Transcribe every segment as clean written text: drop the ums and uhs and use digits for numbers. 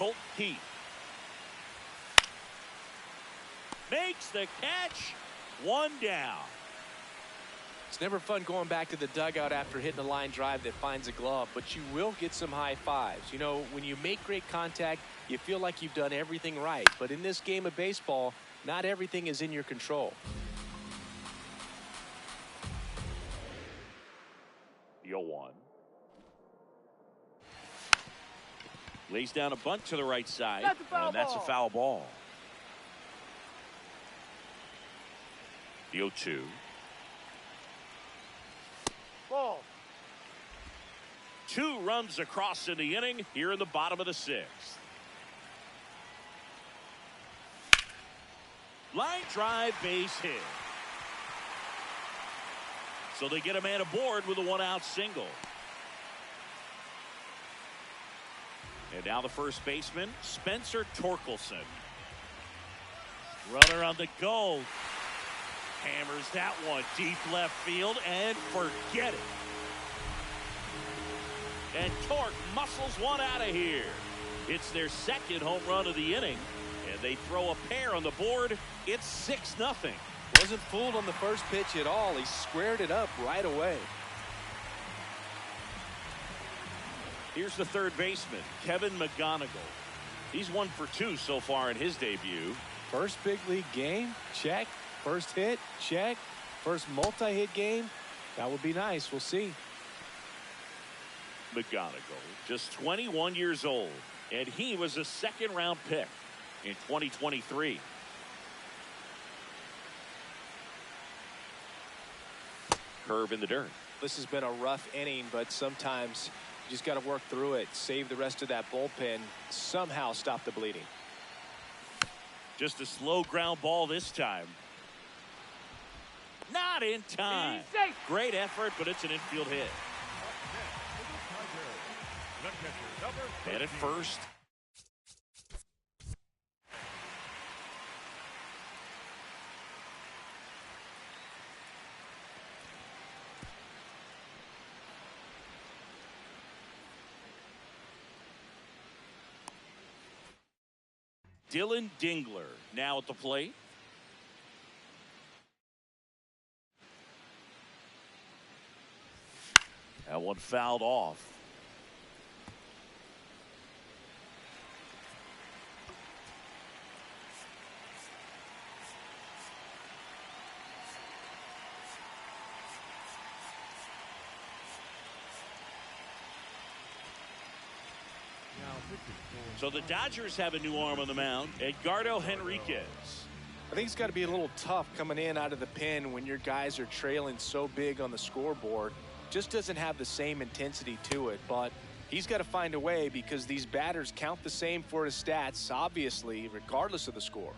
Colt Heath. Makes the catch. One down. It's never fun going back to the dugout after hitting a line drive that finds a glove, but you will get some high fives. You know, when you make great contact, you feel like you've done everything right. But in this game of baseball, not everything is in your control. The 0-1. Lays down a bunt to the right side, and that's a foul ball. The 0-2. Ball. 2 runs across in the inning here in the bottom of the 6th. Line drive, base hit. So they get a man aboard with a 1-out single. And now the first baseman, Spencer Torkelson. Runner on the go. Hammers that one deep left field and forget it. And Torque muscles one out of here. It's their second home run of the inning. And they throw a pair on the board. It's 6-0. Wasn't fooled on the first pitch at all. He squared it up right away. Here's the third baseman, Kevin McGonigal. He's 1 for 2 so far in his debut. First big league game, check. First hit, check. First multi-hit game, that would be nice. We'll see. McGonigal, just 21 years old, and he was a 2nd-round pick in 2023. Curve in the dirt. This has been a rough inning, but sometimes you just got to work through it, save the rest of that bullpen, somehow stop the bleeding. Just a slow ground ball this time. Not in time. Great effort, but it's an infield hit. And at first. Dylan Dingler now at the plate. That one fouled off. So the Dodgers have a new arm on the mound, Edgardo Henriquez. I think it's got to be a little tough coming in out of the pen when your guys are trailing so big on the scoreboard. Just doesn't have the same intensity to it, but he's got to find a way because these batters count the same for his stats, obviously, regardless of the score.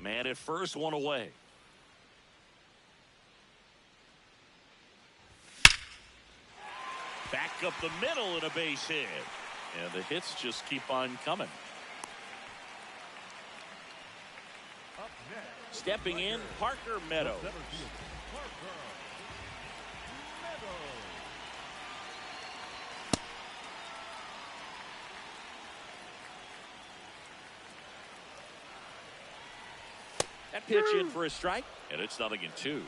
Man at first, one away. Back up the middle and a base hit. And the hits just keep on coming. Stepping in, Parker Meadows. That pitch in for a strike, and it's 0-2.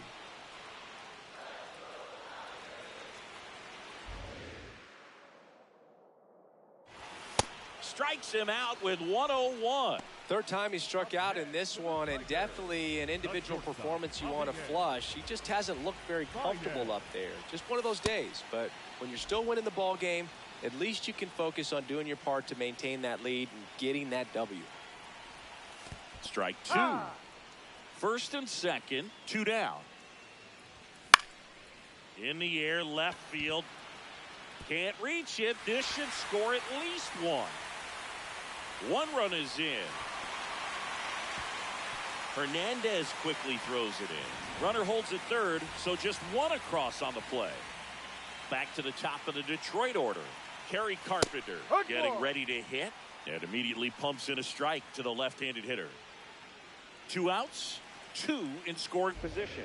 Strikes him out with 101. Third time he struck out in this one, and definitely an individual performance you want to flush. He just hasn't looked very comfortable up there. Just one of those days. But when you're still winning the ball game, at least you can focus on doing your part to maintain that lead and getting that W. Strike two. First and second, 2 down. In the air, left field. Can't reach it. This should score at least one. 1 run is in. Hernandez quickly throws it in. Runner holds at third, so just 1 across on the play. Back to the top of the Detroit order. Kerry Carpenter getting ready to hit, and immediately pumps in a strike to the left-handed hitter. 2 outs, 2 in scoring position.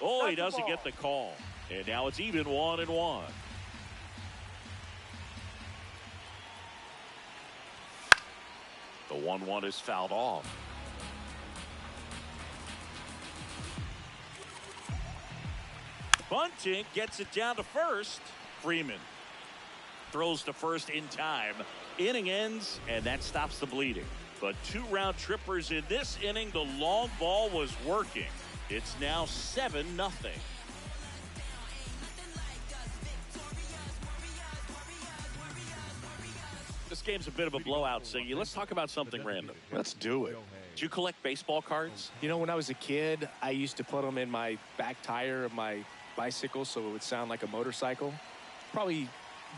Oh, he doesn't get the call. And now it's even 1-1. The 1-1 is fouled off. Bunting gets it down to first. Freeman throws to first in time. Inning ends, and that stops the bleeding. But 2 round trippers in this inning. The long ball was working. It's now 7-0. This game's a bit of a blowout, Siggy. Let's talk about something random. Let's do it. Do you collect baseball cards? You know, when I was a kid, I used to put them in my back tire of my bicycle so it would sound like a motorcycle. Probably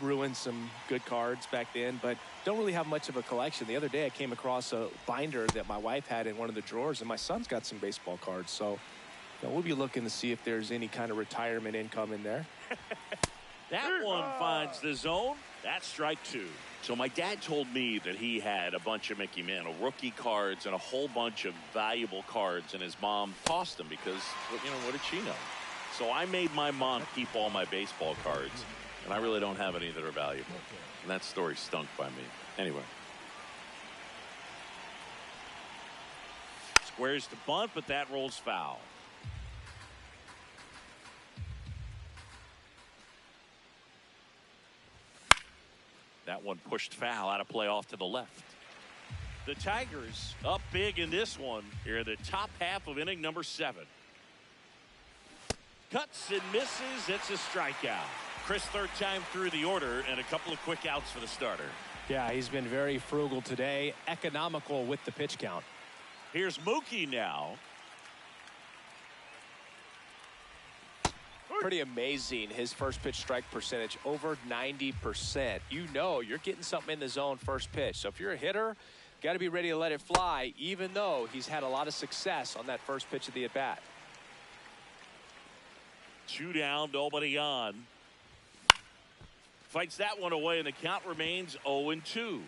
ruined some good cards back then, but don't really have much of a collection. The other day I came across a binder that my wife had in one of the drawers, and my son's got some baseball cards. So we'll be looking to see if there's any kind of retirement income in there. That one finds the zone. That's strike 2. So my dad told me that he had a bunch of Mickey Mantle rookie cards and a whole bunch of valuable cards, and his mom tossed them because, you know, what did she know? So I made my mom keep all my baseball cards, and I really don't have any that are valuable. And that story stunk by me. Anyway. Squares to bunt, but that rolls foul. That one pushed foul, out of play off to the left. The Tigers up big in this one here in the top half of inning number 7. Cuts and misses. It's a strikeout. Chris, third time through the order, and a couple of quick outs for the starter. Yeah, he's been very frugal today, economical with the pitch count. Here's Mookie now. Pretty amazing, his first pitch strike percentage, over 90%. You know you're getting something in the zone first pitch. So if you're a hitter, got to be ready to let it fly, even though he's had a lot of success on that first pitch of the at-bat. 2 down, nobody on. Fights that one away, and the count remains 0-2.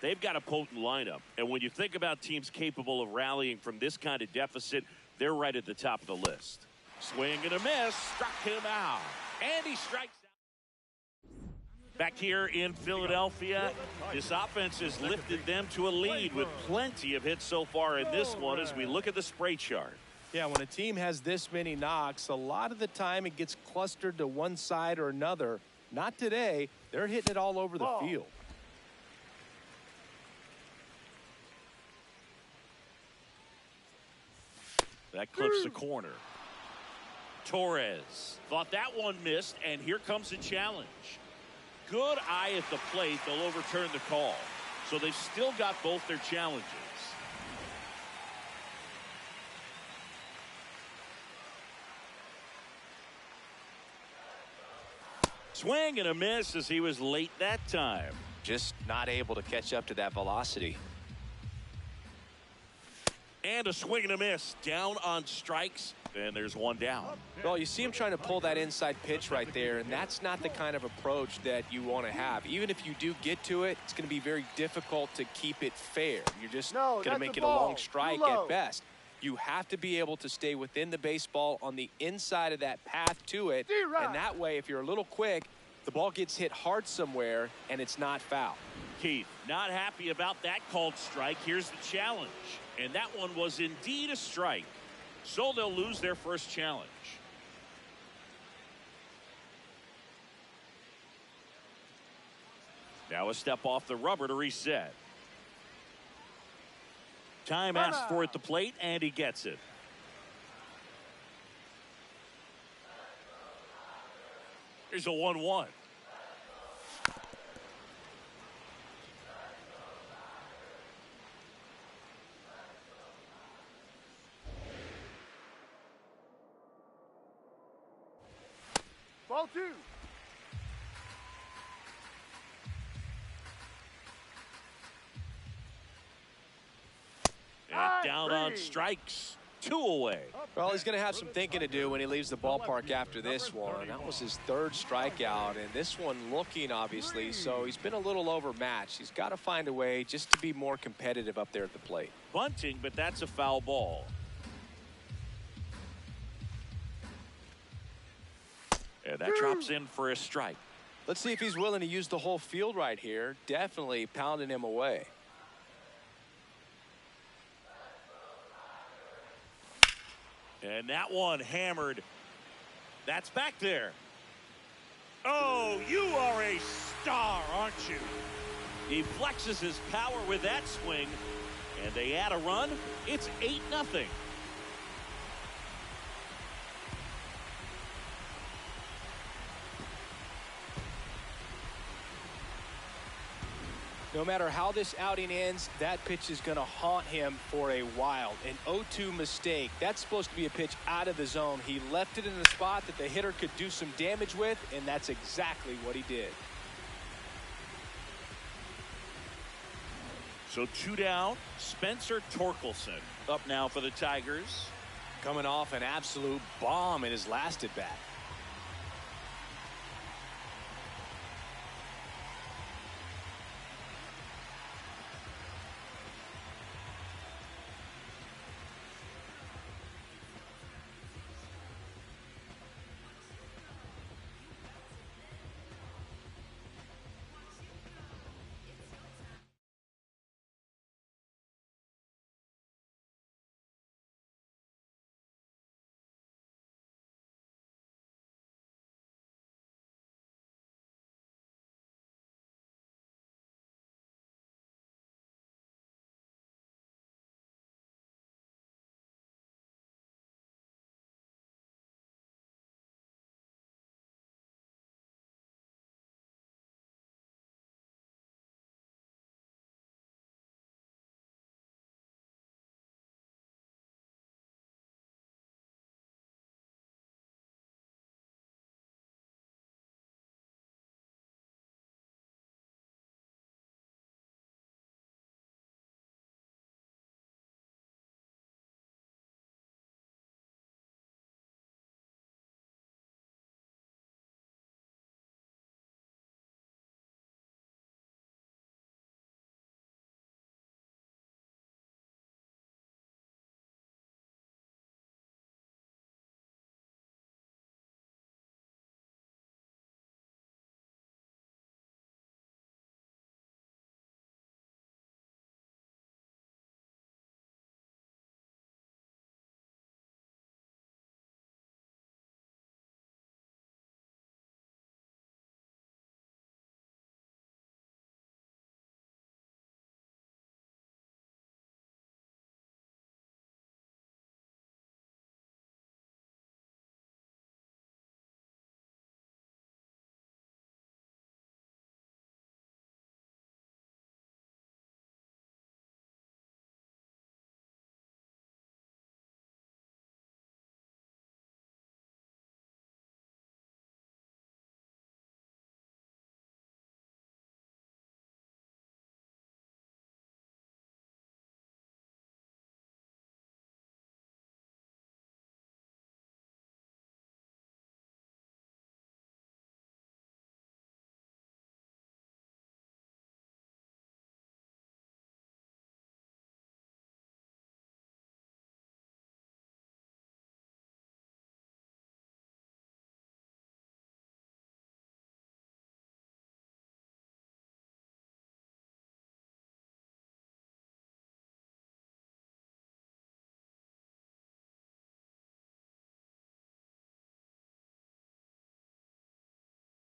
They've got a potent lineup, and when you think about teams capable of rallying from this kind of deficit, they're right at the top of the list. Swing and a miss, struck him out, and he strikes out. Back here in Philadelphia, this offense has lifted them to a lead with plenty of hits so far in this one as we look at the spray chart. Yeah, when a team has this many knocks, a lot of the time it gets clustered to one side or another. Not today. They're hitting it all over the field. That clips the corner. Torres thought that one missed, and here comes the challenge. Good eye at the plate. They'll overturn the call. So they've still got both their challenges. Swing and a miss as he was late that time. Just not able to catch up to that velocity. And a swing and a miss. Down on strikes. And there's one down. Well, you see him trying to pull that inside pitch right there, and that's not the kind of approach that you want to have. Even if you do get to it, it's going to be very difficult to keep it fair. You're just going to make it a long strike at best. You have to be able to stay within the baseball on the inside of that path to it, and that way, if you're a little quick, the ball gets hit hard somewhere, and it's not foul. Keith, not happy about that called strike. Here's the challenge, and that one was indeed a strike. So they'll lose their first challenge. Now a step off the rubber to reset. Time asked for at the plate, and he gets it. Here's a 1-1. Ball 2. And down on strikes. 2 away. Well, he's going to have some thinking to do when he leaves the ballpark after this one. That was his 3rd strikeout, and this one looking, obviously, so he's been a little overmatched. He's got to find a way just to be more competitive up there at the plate. Bunting, but that's a foul ball. And that drops in for a strike. Let's see if he's willing to use the whole field right here. Definitely pounding him away. And that one hammered. That's back there. Oh, you are a star, aren't you? He flexes his power with that swing, and they add a run. It's 8-0. No matter how this outing ends, that pitch is going to haunt him for a while. An 0-2 mistake. That's supposed to be a pitch out of the zone. He left it in a spot that the hitter could do some damage with, and that's exactly what he did. So 2 down. Spencer Torkelson up now for the Tigers. Coming off an absolute bomb in his last at bat.